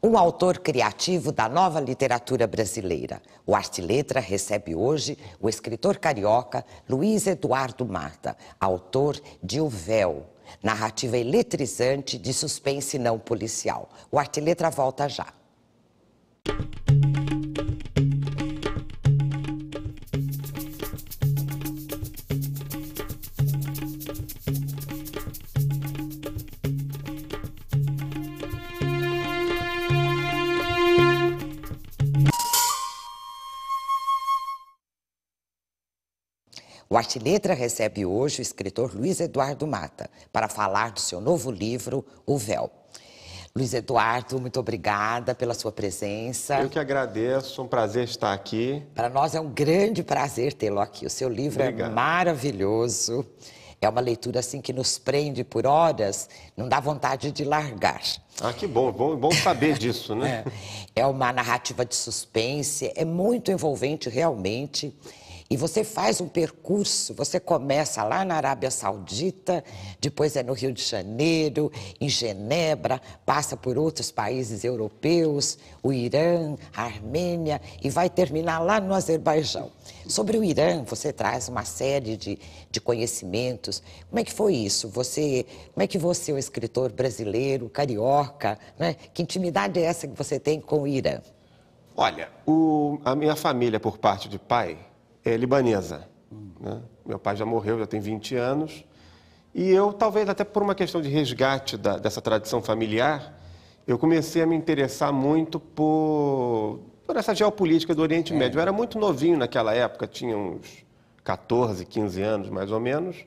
Um autor criativo da nova literatura brasileira. O Arte e Letra recebe hoje o escritor carioca Luiz Eduardo Mata, autor de O Véu, narrativa eletrizante de suspense não policial. O Arte e Letra volta já. O Arte e Letra recebe hoje o escritor Luiz Eduardo Mata para falar do seu novo livro, O Véu. Luiz Eduardo, muito obrigada pela sua presença. Eu que agradeço, um prazer estar aqui. Para nós é um grande prazer tê-lo aqui. O seu livro é maravilhoso. É uma leitura assim que nos prende por horas, não dá vontade de largar. Ah, que bom, bom saber disso, né? É uma narrativa de suspense, é muito envolvente realmente. E você faz um percurso, você começa lá na Arábia Saudita, depois é no Rio de Janeiro, em Genebra, passa por outros países europeus, o Irã, a Armênia, e vai terminar lá no Azerbaijão. Sobre o Irã, você traz uma série de conhecimentos. Como é que foi isso? Como é que você, o escritor brasileiro, carioca, né? Que intimidade é essa que você tem com o Irã? Olha, a minha família, por parte de pai, é libanesa. Né? Meu pai já morreu, já tem 20 anos. E eu, talvez até por uma questão de resgate dessa tradição familiar, eu comecei a me interessar muito por essa geopolítica do Oriente Médio. Eu era muito novinho naquela época, tinha uns 14, 15 anos, mais ou menos.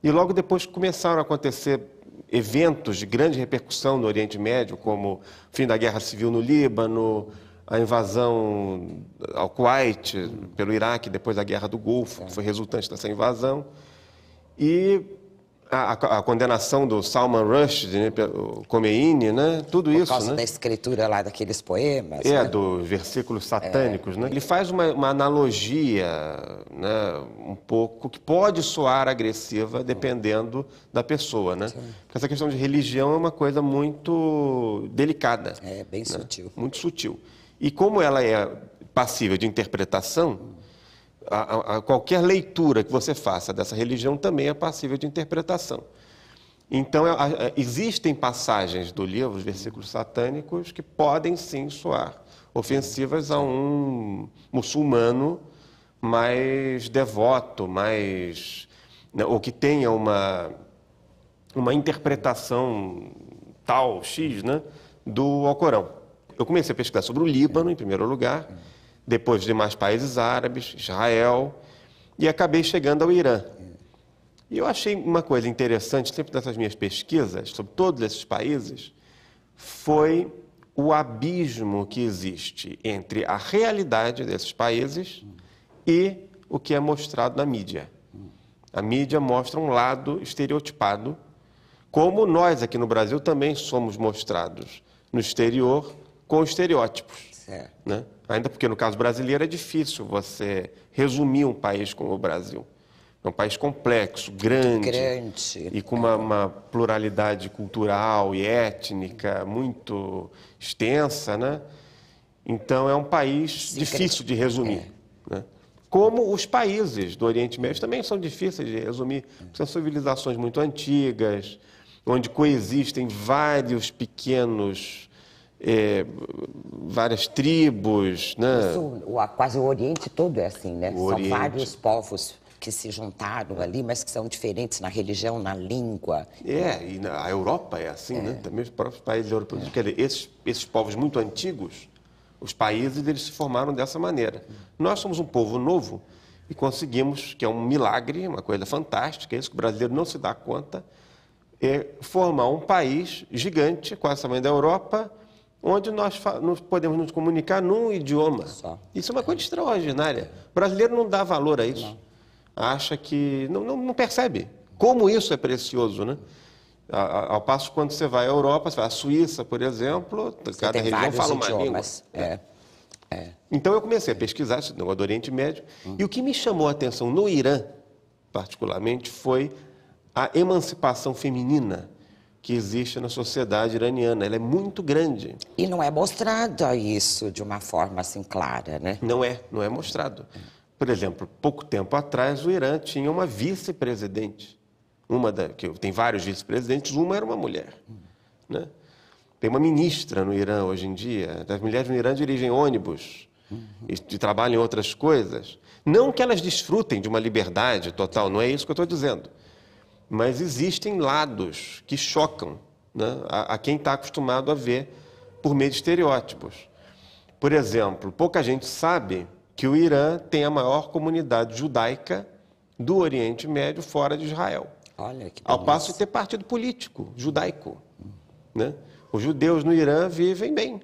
E logo depois começaram a acontecer eventos de grande repercussão no Oriente Médio, como o fim da Guerra Civil no Líbano, a invasão ao Kuwait pelo Iraque, depois da Guerra do Golfo, que foi resultante dessa invasão, e a condenação do Salman Rushdie, né, pelo Khomeini, né, tudo isso. Por causa da escritura lá daqueles poemas. É, né? Dos versículos satânicos. Né? Ele faz uma analogia, né, um pouco, que pode soar agressiva dependendo da pessoa. Né? Porque essa questão de religião é uma coisa muito delicada. É, bem sutil. Né? Muito sutil. E como ela é passível de interpretação, qualquer leitura que você faça dessa religião também é passível de interpretação. Então, existem passagens do livro, os versículos satânicos, que podem sim soar ofensivas a um muçulmano mais devoto, mais, né, ou que tenha uma interpretação tal, X, né, do Alcorão. Eu comecei a pesquisar sobre o Líbano, em primeiro lugar, depois de mais países árabes, Israel, e acabei chegando ao Irã. E eu achei uma coisa interessante, sempre nessas minhas pesquisas, sobre todos esses países, foi o abismo que existe entre a realidade desses países e o que é mostrado na mídia. A mídia mostra um lado estereotipado, como nós aqui no Brasil também somos mostrados no exterior com estereótipos. Né? Ainda porque no caso brasileiro é difícil você resumir um país como o Brasil. É um país complexo, grande. E com uma pluralidade cultural e étnica muito extensa, né? Então é um país difícil de resumir. Né? Como os países do Oriente Médio também são difíceis de resumir. São civilizações muito antigas, onde coexistem vários pequenos... várias tribos, né? Isso, quase o Oriente todo é assim, né? São vários povos que se juntaram ali, mas que são diferentes na religião, na língua. E a Europa é assim, né? Também os próprios países europeus. Quer dizer, esses povos muito antigos, os países, eles se formaram dessa maneira. Nós somos um povo novo e conseguimos, que é um milagre, uma coisa fantástica, isso que o brasileiro não se dá conta, formar um país gigante, quase o tamanho da Europa, onde nós podemos nos comunicar num idioma. Isso é uma coisa extraordinária. O brasileiro não dá valor a isso. Acha que... Não percebe como isso é precioso, né? Ao passo que quando você vai à Europa, você vai à Suíça, por exemplo, cada região fala uma língua. Então eu comecei a pesquisar esse negócio do Oriente Médio. E o que me chamou a atenção no Irã, particularmente, foi a emancipação feminina que existe na sociedade iraniana. Ela é muito grande. E não é mostrado isso de uma forma assim clara, né? Não é mostrado. Por exemplo, pouco tempo atrás, o Irã tinha uma vice-presidente. Que tem vários vice-presidentes, uma era uma mulher. Né? Tem uma ministra no Irã hoje em dia. As mulheres no Irã dirigem ônibus e trabalham em outras coisas. Não que elas desfrutem de uma liberdade total, não é isso que eu estou dizendo. Mas existem lados que chocam, né, a quem está acostumado a ver por meio de estereótipos. Por exemplo, pouca gente sabe que o Irã tem a maior comunidade judaica do Oriente Médio fora de Israel. Olha que ao passo de ter partido político judaico. Né? Os judeus no Irã vivem bem,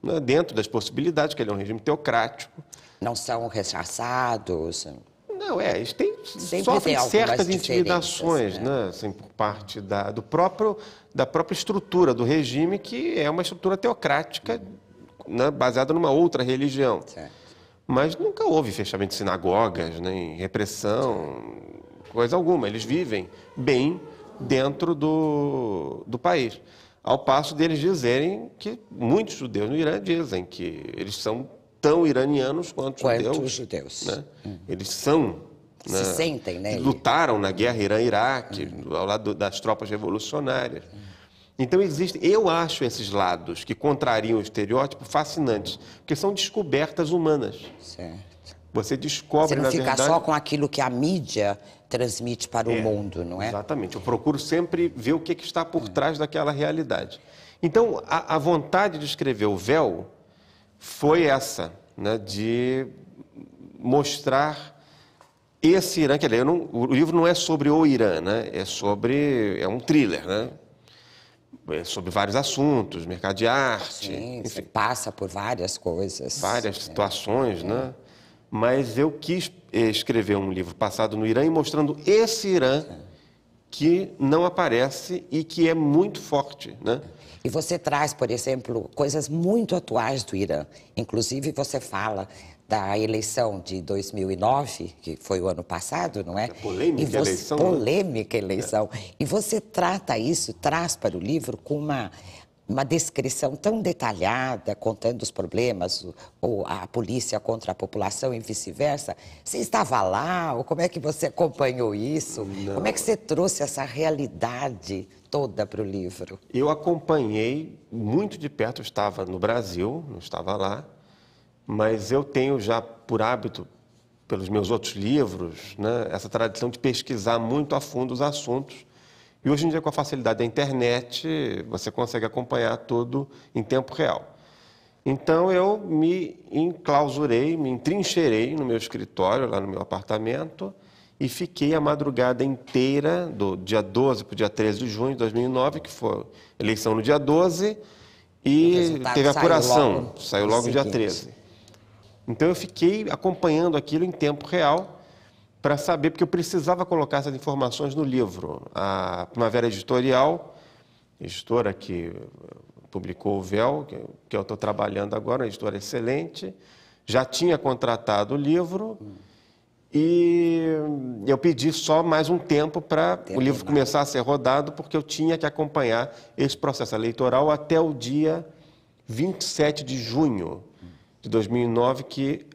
né, dentro das possibilidades, que ele é um regime teocrático. Não são rechaçados. Não, eles Sempre sofrem tem certas algumas intimidações, diferenças, né? Assim, por parte da própria estrutura do regime, que é uma estrutura teocrática, né, baseada numa outra religião. Certo. Mas nunca houve fechamento de sinagogas, nem repressão, coisa alguma. Eles vivem bem dentro do país. Ao passo deles dizerem que muitos judeus no Irã dizem que eles são tão iranianos quanto os judeus. Né? Eles são... Se sentem, né? Lutaram na guerra Irã-Iraque, ao lado das tropas revolucionárias. Então, eu acho esses lados que contrariam o estereótipo fascinantes, porque são descobertas humanas. Certo. Você descobre, Você não fica verdade... só com aquilo que a mídia transmite para o mundo, não é? Exatamente. Eu procuro sempre ver o que está por trás daquela realidade. Então, a vontade de escrever O Véu foi essa, né, de mostrar esse Irã. Quer dizer, o livro não é sobre o Irã, né? É um thriller, né? É sobre vários assuntos, mercado de arte. Sim, enfim, você passa por várias coisas. várias situações, né? Mas eu quis escrever um livro passado no Irã e mostrando esse Irã que não aparece e que é muito forte, né? E você traz, por exemplo, coisas muito atuais do Irã. Inclusive, você fala da eleição de 2009, que foi o ano passado, não é? Polêmica eleição. Polêmica eleição. E você trata isso, traz para o livro com uma descrição tão detalhada, contando os problemas, ou a polícia contra a população e vice-versa. Você estava lá? Ou como é que você acompanhou isso? Não. Como é que você trouxe essa realidade toda para o livro? Eu acompanhei muito de perto, eu estava no Brasil, não estava lá, mas eu tenho já por hábito, pelos meus outros livros, né, essa tradição de pesquisar muito a fundo os assuntos. E hoje em dia, com a facilidade da internet, você consegue acompanhar tudo em tempo real. Então, eu me enclausurei, me entrincheirei no meu escritório, lá no meu apartamento, e fiquei a madrugada inteira, do dia 12 para o dia 13 de junho de 2009, que foi eleição no dia 12, e teve apuração, saiu logo no dia 13. Então, eu fiquei acompanhando aquilo em tempo real, para saber, porque eu precisava colocar essas informações no livro. A Primavera Editorial, editora que publicou O Véu, que eu estou trabalhando agora, uma editora excelente, já tinha contratado o livro e eu pedi só mais um tempo para o livro começar a ser rodado, porque eu tinha que acompanhar esse processo eleitoral até o dia 27 de junho de 2009, que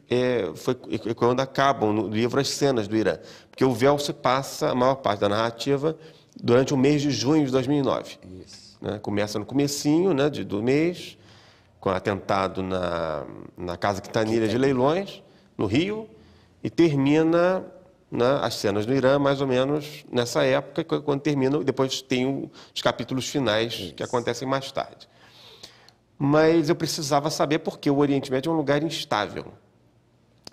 foi quando acabam no livro as cenas do Irã. Porque O Véu se passa, a maior parte da narrativa, durante o mês de junho de 2009. Isso. Né? Começa no comecinho, né, do mês, com o atentado na Casa Quintanilha de Leilões, no Rio, e termina, né, as cenas do Irã, mais ou menos nessa época, quando termina, depois tem os capítulos finais que acontecem mais tarde. Mas eu precisava saber porque o Oriente Médio é um lugar instável.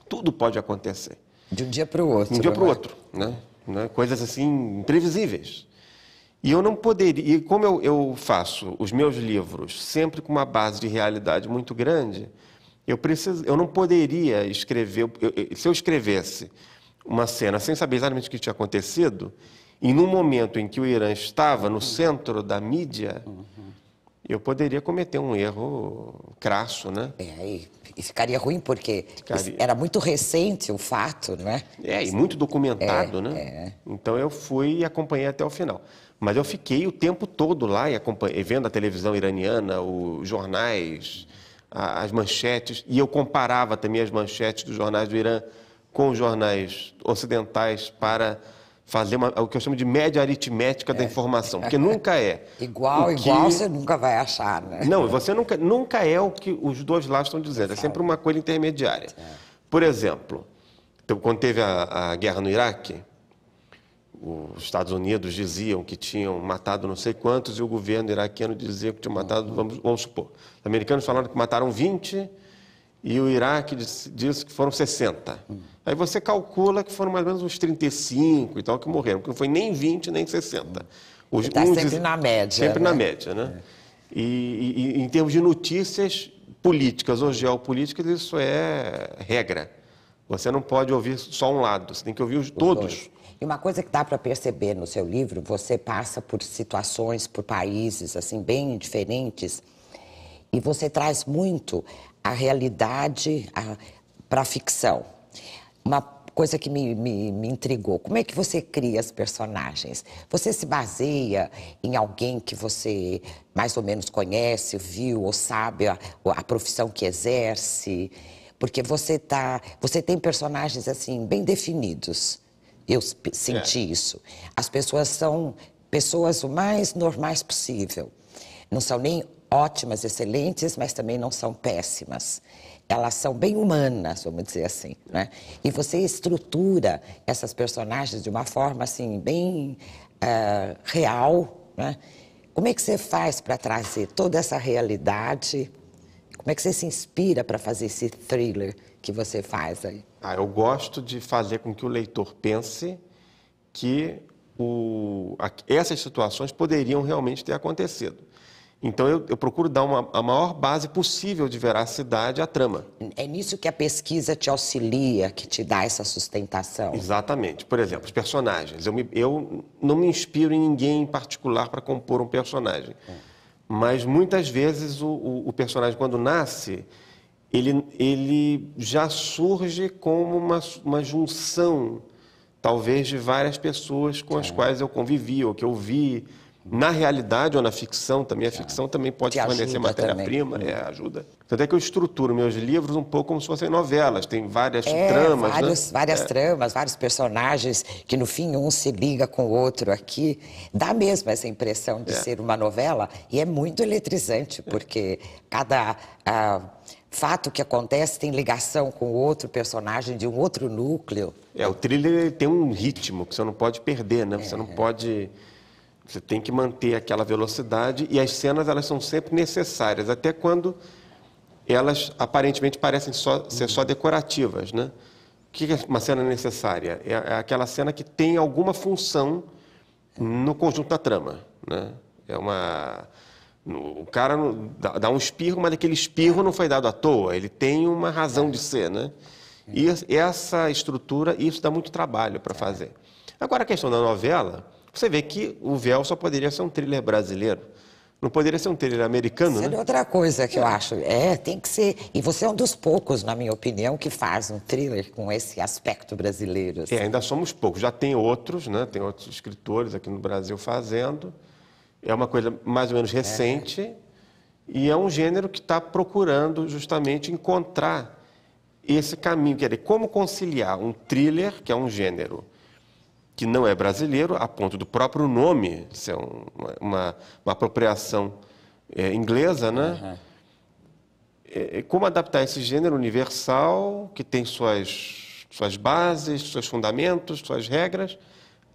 Tudo pode acontecer. De um dia para o outro. De um dia para o outro, né? Coisas assim imprevisíveis. E eu não poderia... E como eu faço os meus livros sempre com uma base de realidade muito grande, eu não poderia escrever... Se eu escrevesse uma cena sem saber exatamente o que tinha acontecido, e num momento em que o Irã estava no centro da mídia... eu poderia cometer um erro crasso, né? E ficaria ruim porque era muito recente o fato, não é? E muito documentado, né? Então eu fui e acompanhei até o final. Mas eu fiquei o tempo todo lá e vendo a televisão iraniana, os jornais, as manchetes, e eu comparava também as manchetes dos jornais do Irã com os jornais ocidentais para fazer o que eu chamo de média aritmética da informação, porque nunca é. Igual você nunca vai achar, né? Não, você nunca é o que os dois lados estão dizendo, é sempre uma coisa intermediária. Por exemplo, quando teve a guerra no Iraque, os Estados Unidos diziam que tinham matado não sei quantos e o governo iraquiano dizia que tinham matado, vamos supor. Os americanos falaram que mataram 20 e o Iraque disse que foram 60. Aí você calcula que foram mais ou menos uns 35 e tal que morreram, porque não foi nem 20 nem 60. Está sempre na média. Sempre na média, né? E em termos de notícias políticas ou geopolíticas, isso é regra. Você não pode ouvir só um lado, você tem que ouvir todos. E uma coisa que dá para perceber no seu livro, você passa por situações, por países assim bem diferentes, e você traz muito a realidade para a ficção. Uma coisa que me intrigou, como é que você cria as personagens? Você se baseia em alguém que você mais ou menos conhece, viu ou sabe a profissão que exerce? Porque você tem personagens assim bem definidos. Eu senti isso. As pessoas são pessoas o mais normais possível. Não são nem ótimas, excelentes, mas também não são péssimas. Elas são bem humanas, vamos dizer assim, né? E você estrutura essas personagens de uma forma assim bem real, né? Como é que você faz para trazer toda essa realidade? Como é que você se inspira para fazer esse thriller que você faz aí? Eu gosto de fazer com que o leitor pense que essas situações poderiam realmente ter acontecido. Então, eu procuro dar a maior base possível de veracidade à trama. É nisso que a pesquisa te auxilia, que te dá essa sustentação? Exatamente. Por exemplo, os personagens. Eu não me inspiro em ninguém em particular para compor um personagem. Mas, muitas vezes, o personagem, quando nasce, ele já surge como uma junção, talvez, de várias pessoas com as quais eu convivi ou que eu vi. Na realidade ou na ficção também, a ficção também pode fornecer matéria-prima, ajuda. Tanto é que eu estruturo meus livros um pouco como se fossem novelas, tem várias tramas, várias tramas, vários personagens que no fim um se liga com o outro aqui. Dá mesmo essa impressão de ser uma novela e é muito eletrizante, porque cada fato que acontece tem ligação com outro personagem de um outro núcleo. O thriller tem um ritmo que você não pode perder, né? Você não pode... Você tem que manter aquela velocidade e as cenas elas são sempre necessárias, até quando elas aparentemente parecem ser só decorativas, né? O que é uma cena necessária? É aquela cena que tem alguma função no conjunto da trama, né? O cara dá um espirro, mas aquele espirro não foi dado à toa, ele tem uma razão de ser, né? E essa estrutura, isso dá muito trabalho para fazer. Agora, a questão da novela... Você vê que o Véu só poderia ser um thriller brasileiro. Não poderia ser um thriller americano, né? Isso é outra coisa que eu acho. Tem que ser... E você é um dos poucos, na minha opinião, que faz um thriller com esse aspecto brasileiro. Assim. Ainda somos poucos. Já tem outros, né? Tem outros escritores aqui no Brasil fazendo. É uma coisa mais ou menos recente. E é um gênero que está procurando justamente encontrar esse caminho. Quer dizer, como conciliar um thriller, que é um gênero que não é brasileiro, a ponto do próprio nome ser uma apropriação inglesa, né? Como adaptar esse gênero universal, que tem suas bases, seus fundamentos, suas regras,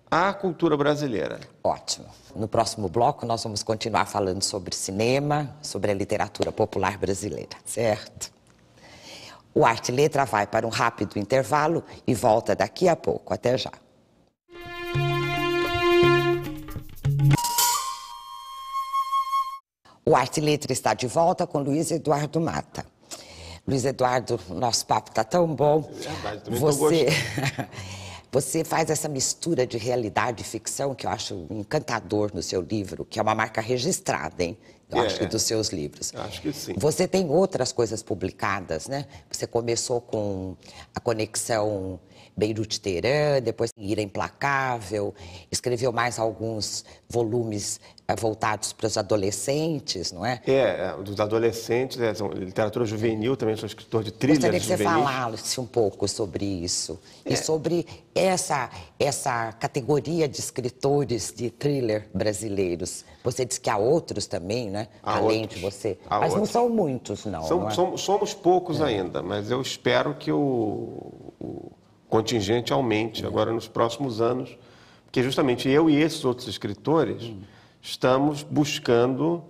à cultura brasileira. Ótimo. No próximo bloco, nós vamos continuar falando sobre cinema, sobre a literatura popular brasileira, certo? O Arte e Letra vai para um rápido intervalo e volta daqui a pouco. Até já. O Arte e Letra está de volta com Luiz Eduardo Mata. Luiz Eduardo, nosso papo está tão bom. Você faz essa mistura de realidade e ficção que eu acho encantador no seu livro, que é uma marca registrada, hein? eu acho que dos seus livros. Acho que sim. Você tem outras coisas publicadas, né? Você começou com a conexão Beirute-Teherã, depois Ira Implacável, escreveu mais alguns volumes voltados para os adolescentes, não é? Dos adolescentes, literatura juvenil, também sou escritor de thrillers Gostaria que você juvenis. falasse um pouco sobre isso e sobre essa categoria de escritores de thriller brasileiros. Você disse que há outros também, né? Além de você. Mas não são muitos, não. Somos poucos ainda, mas eu espero que o contingente aumente agora nos próximos anos, porque justamente eu e esses outros escritores estamos buscando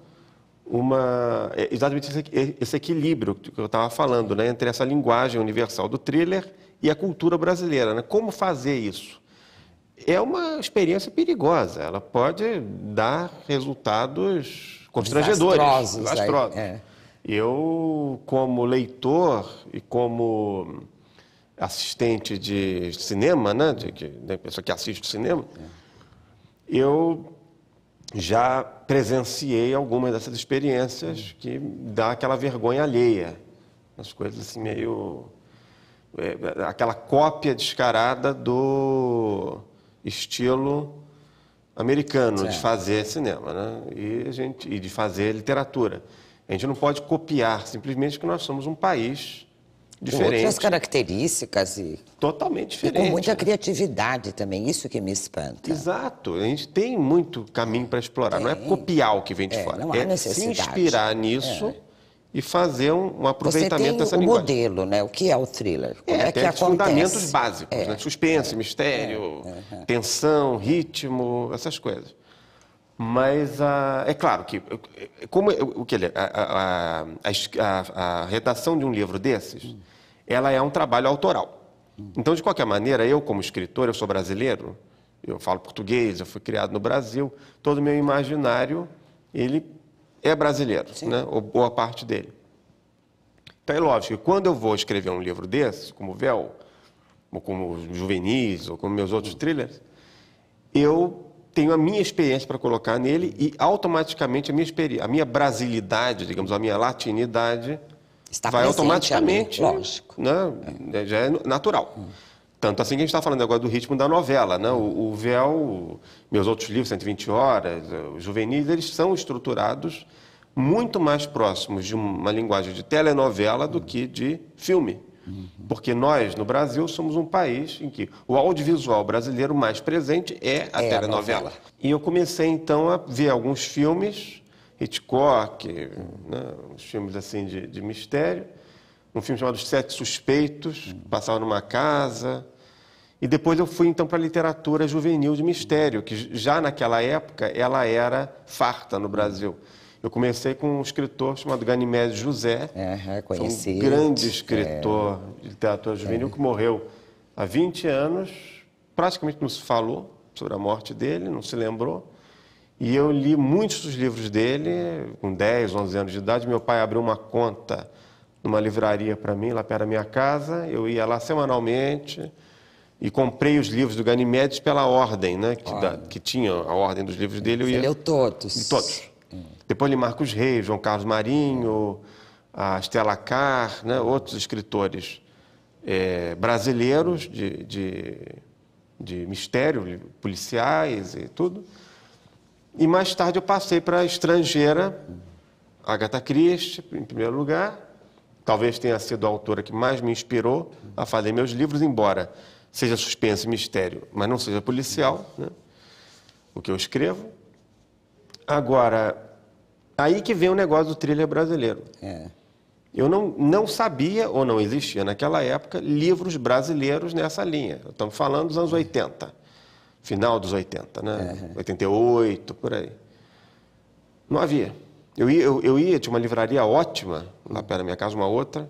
exatamente esse equilíbrio que eu estava falando, né, entre essa linguagem universal do thriller e a cultura brasileira, né? Como fazer isso? É uma experiência perigosa, ela pode dar resultados constrangedores, desastrosos. Eu, como leitor e como assistente de cinema, né, de pessoa que assiste cinema, eu já presenciei algumas dessas experiências que dá aquela vergonha alheia, as coisas assim meio aquela cópia descarada do estilo americano de fazer cinema, né? E de fazer literatura. A gente não pode copiar simplesmente que nós somos um país diferente. Com outras características e totalmente diferente. E com muita criatividade também, isso que me espanta. Exato, a gente tem muito caminho para explorar. Não é copiar o que vem de fora, não há necessidade. Se inspirar nisso e fazer um aproveitamento dessa linguagem. Você tem o modelo, né? O que é o thriller? Como é que tem acontece? Os fundamentos básicos, né? Suspense, mistério, tensão, ritmo, essas coisas. Mas é claro que a redação de um livro desses, ela é um trabalho autoral. Então, de qualquer maneira, eu como escritor, eu sou brasileiro, eu falo português, eu fui criado no Brasil, todo o meu imaginário, ele é brasileiro, né? Ou boa parte dele. Então, é lógico que quando eu vou escrever um livro desse, como Véu, ou como Juvenis, ou como meus outros thrillers, eu tenho a minha experiência para colocar nele e automaticamente a minha brasilidade, digamos, a minha latinidade vai automaticamente, lógico. Né, já é natural. Tanto assim que a gente está falando agora do ritmo da novela, né? O Véu, meus outros livros, 120 Horas, os Juvenis, eles são estruturados muito mais próximos de uma linguagem de telenovela do que de filme. Porque nós, no Brasil, somos um país em que o audiovisual brasileiro mais presente é a telenovela. E eu comecei, então, a ver alguns filmes, Hitchcock, né, uns filmes assim de mistério, um filme chamado Os Sete Suspeitos, que passava numa casa. E depois eu fui, então, para a literatura juvenil de mistério, que já naquela época ela era farta no Brasil. Eu comecei com um escritor chamado Ganimedes José, conhecido. Um grande escritor de literatura juvenil que morreu há 20 anos, praticamente não se falou sobre a morte dele, não se lembrou. E eu li muitos dos livros dele, com 10, 11 anos de idade. Meu pai abriu uma conta numa livraria para mim, lá perto da minha casa. Eu ia lá semanalmente e comprei os livros do Ganimedes pela ordem, né, que tinha a ordem dos livros dele. Você leu todos? Li todos. Depois li Marcos Reis, João Carlos Marinho, a Stella Carr, né, outros escritores brasileiros de mistério, policiais e tudo. E mais tarde eu passei para a estrangeira, Agatha Christie, em primeiro lugar. Talvez tenha sido a autora que mais me inspirou a fazer meus livros, embora seja suspense e mistério, mas não seja policial, né, o que eu escrevo. Agora, aí que vem o negócio do thriller brasileiro. Eu não sabia, ou não existia naquela época, livros brasileiros nessa linha. Estamos falando dos anos 80, final dos 80, né? 88, por aí. Não havia. Eu ia, tinha uma livraria ótima, lá perto da minha casa, uma outra,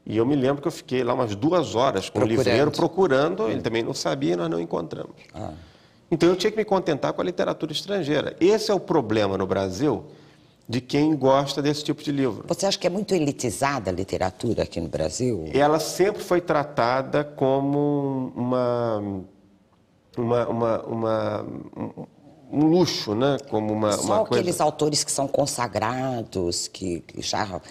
e eu me lembro que eu fiquei lá umas 2 horas com o livreiro procurando, ele também não sabia e nós não encontramos. Então eu tinha que me contentar com a literatura estrangeira. Esse é o problema no Brasil de quem gosta desse tipo de livro. Você acha que é muito elitizada a literatura aqui no Brasil? Ela sempre foi tratada como um luxo, né? Como uma Só coisa... aqueles autores que são consagrados, que já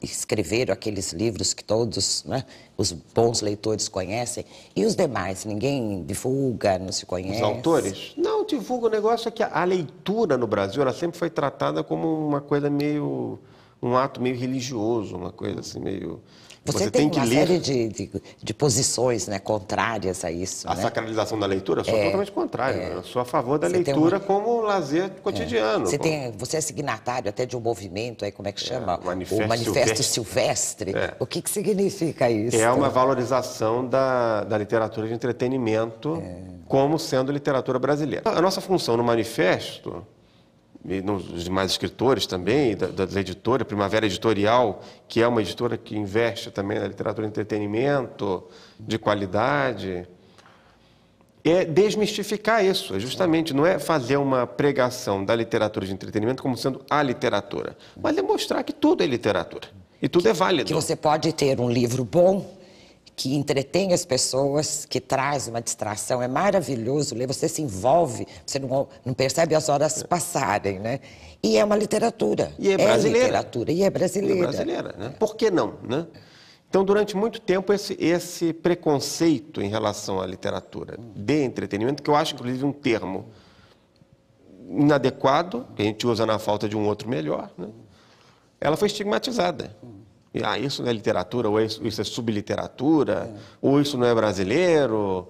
escreveram aqueles livros que todos, né, os bons leitores conhecem. E os demais? Ninguém divulga, não se conhece? Os autores? Não, divulga. O negócio é que a leitura no Brasil, ela sempre foi tratada como uma coisa meio... um ato meio religioso, uma coisa assim meio... Você tem uma série de posições, né, contrárias a isso, A né? sacralização da leitura, eu sou totalmente contrário. Eu sou a favor da leitura como lazer cotidiano. Você é signatário até de um movimento, aí, como é que chama? O Manifesto Silvestre. O que significa isso? É uma valorização da literatura de entretenimento como sendo literatura brasileira. A nossa função no manifesto, e nos demais escritores também, das editoras, Primavera Editorial, que é uma editora que investe também na literatura de entretenimento, de qualidade, é desmistificar isso, justamente, não é fazer uma pregação da literatura de entretenimento como sendo a literatura, mas demonstrar que tudo é literatura e tudo é válido. Que você pode ter um livro bom, que entretém as pessoas, que traz uma distração, é maravilhoso ler, você se envolve, você não percebe as horas passarem, né? E é uma literatura. E é brasileira. É literatura, e é brasileira. E é brasileira, né? Por que não, né? Então, durante muito tempo, esse preconceito em relação à literatura de entretenimento, que eu acho, inclusive, um termo inadequado, que a gente usa na falta de um outro melhor, né? Ela foi estigmatizada. Isso não é literatura, ou isso é subliteratura, ou isso não é brasileiro,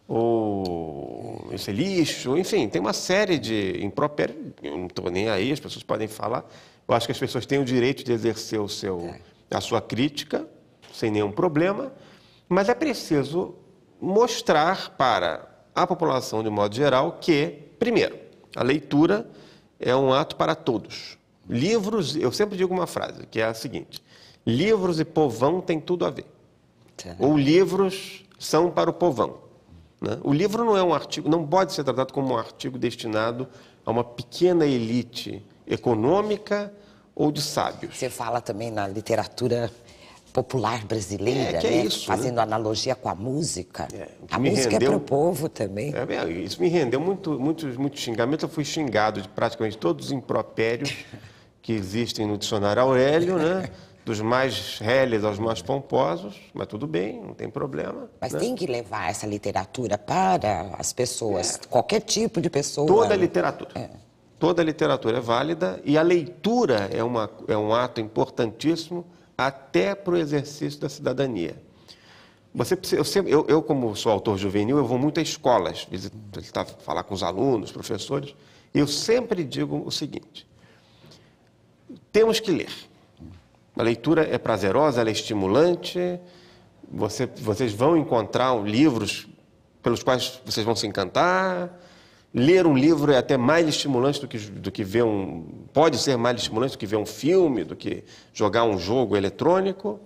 ou isso é lixo, enfim, tem uma série de impropérios, eu não estou nem aí, as pessoas podem falar, eu acho que as pessoas têm o direito de exercer a sua crítica, sem nenhum problema, mas é preciso mostrar para a população, de modo geral, que, primeiro, a leitura é um ato para todos. Livros, eu sempre digo uma frase, que é a seguinte: livros e povão têm tudo a ver. Ou livros são para o povão, né? O livro não é um artigo, não pode ser tratado como um artigo destinado a uma pequena elite econômica ou de sábios. Você fala também na literatura popular brasileira, que é né? isso, Fazendo analogia com a música. A música é para o povo também. Isso me rendeu muito xingamento. Eu fui xingado de praticamente todos os impropérios que existem no dicionário Aurélio, né? Dos mais reles aos mais pomposos, mas tudo bem, não tem problema. Mas né? tem que levar essa literatura para as pessoas, qualquer tipo de pessoa. Toda literatura. Toda literatura é válida e a leitura é um ato importantíssimo até para o exercício da cidadania. Eu, como sou autor juvenil, eu vou muito a escolas, visitar, falar com os alunos, professores, e eu sempre digo o seguinte: temos que ler. A leitura é prazerosa, ela é estimulante, vocês vão encontrar livros pelos quais vocês vão se encantar. Ler um livro é até mais estimulante do que ver pode ser mais estimulante do que ver um filme, do que jogar um jogo eletrônico.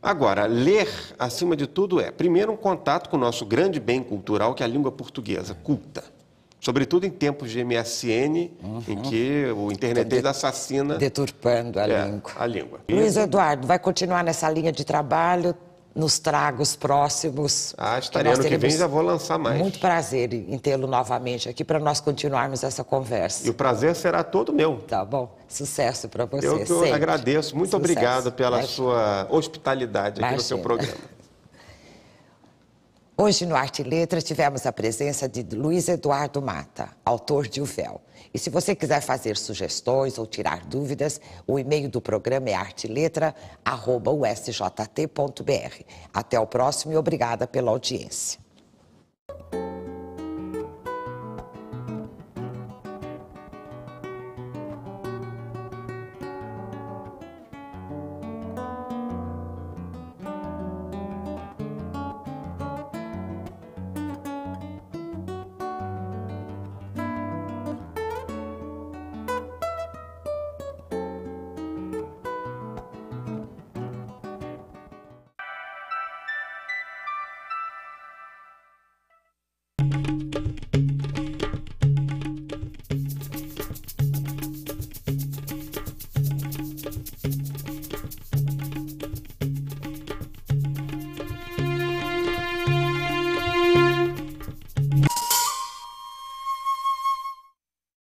Agora, ler, acima de tudo, primeiro, um contato com o nosso grande bem cultural, que é a língua portuguesa, culta. Sobretudo em tempos de MSN, em que o internetês assassina... Deturpando a língua. Luiz Eduardo, vai continuar nessa linha de trabalho, nos tragos próximos? Estarei ano que vem, já vou lançar mais. Muito prazer em tê-lo novamente aqui para nós continuarmos essa conversa. E o prazer será todo meu. Tá bom. Sucesso para você. Eu agradeço. Muito obrigado pela sua hospitalidade aqui no seu programa. Hoje, no Arte e Letra, tivemos a presença de Luiz Eduardo Mata, autor de O Véu. E se você quiser fazer sugestões ou tirar dúvidas, o e-mail do programa é arteletra@usjt.br. Até o próximo e obrigada pela audiência.